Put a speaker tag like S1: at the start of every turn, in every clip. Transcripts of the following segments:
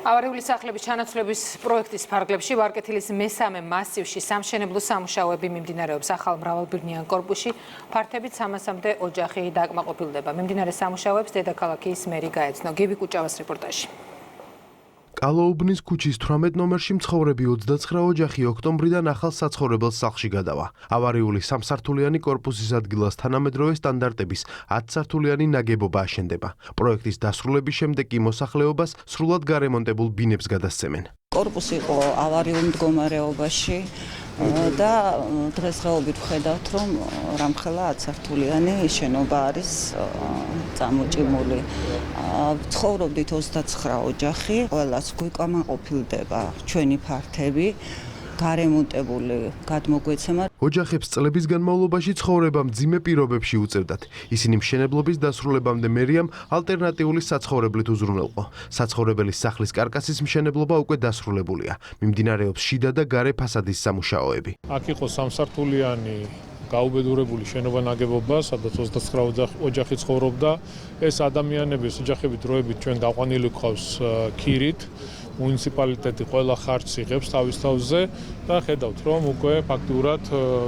S1: ავარიული სახლების ჩანაცვლების პროექტის ფარგლებში ვარკეთილის მესამე მასივში სამშენებლო სამუშაოები მიმდინარეობს. ახალ მრავალბირნიან კორპუსში ფართებით 300-მდე ოჯახი დაკმაყოფილდება. მიმდინარე სამუშაოებს დედაქალაქის მერი გაეცნო. გივი კუჭავას რეპორტაჟი.
S2: კალოუბნის ქუჩის 18 ნომერში მცხოვრები 29 ოჯახი ოქტომბრიდან ახალ საცხოვრებელ სახლში გადავა. ავარიული სამსართულიანი კორპუსის ადგილას თანამედროვე სტანდარტების 10 სართულიანი ნაგებობა აშენდება. პროექტის დასრულების შემდეგ კი მოსახლეობას სრულად გარემონტებულ ბინებს გადასცემენ.
S3: კორპუსი იყო ავარიულ მდგომარეობაში და დღესდღეობით ვხედავთ, რომ რამხელა 10 სართულიანი შენობა არის წამოჭიმული. ცხოვრობდით 29 ოჯახი, ყველას გვიკამაყოფილდება ჩვენი ფართები, გარემონტებული გადმოგვეცემა.
S2: ოჯახებს წლების განმავლობაში ცხოვრება მძიმე პირობებში უწევდათ. ისინი მშენებლობის დასრულებამდე მერიამ ალტერნატიული საცხოვრებლით უზრუნველყო. საცხოვრებელი სახლის კარკასის მშენებლობა უკვე დასრულებულია. მიმდინარეობს შიდა და გარე ფასადის სამუშაოები.
S4: აქ იყო სამსართულიანი გაუბედურებული შენობა ნაგებობა, სადაც 29 ოჯახი ცხოვრობდა. ეს ადამიანების ოჯახები დროებით ჩვენ გაყვანილი გვყავს ქირით. მუნიციპალიტეტი ყველა ხარჯს იღებს თავის თავზე და ხედავთ, რომ უკვე ფაქტურად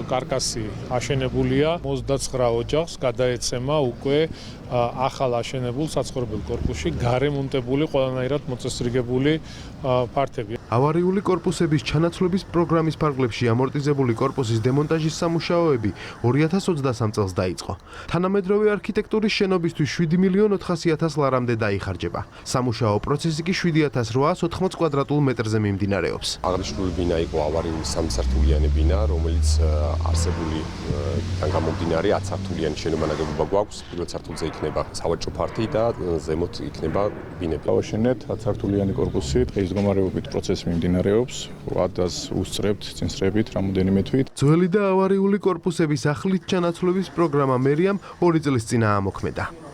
S4: კარკასი აშენებულია. 29 ოჯახს გადაეცემა უკვე ახალ აშენებულ საცხოვრებელ კორპუსში გარემონტებული ყველანაირად მოწესრიგებული ფართები.
S2: ავარიული კორპუსების ჩანაცვლების პროგრამის ფარგლებში ამორტიზებული კორპუსის დემონტაჟის სამუშაოები 2023 წელს დაიწყო. თანამედროვე არქიტექტურის შენობისთვის 7.400.000 ლარამდე დაიხარჯება. სამუშაო პროცესი კი 7.880 კვადრატულ მეტრზე მიმდინარეობს.
S5: აღნიშნული ბინა იყო ავარიული სამსართულიანი ბინა, რომელიც არსებული გამომდინარე 10 სართულიანი შენობა ნაგებობა გვაქვს. პირველ სართულზე იქნება სავაჭრო ფართი და ზემოთ იქნება ბინები.
S6: დავაშენეთ 10 სართულიანი კორპუსი, დღის მდგომარეობით პროცესი მიმდინარეობს. ვადას უსწრებთ წინსრებით რამოდენიმე თვით.
S2: ძველი და ავარიული კორპუსების ახლით ჩანაცვლების პროგრამა მერიამ 2 წლის წინ აამოქმედა.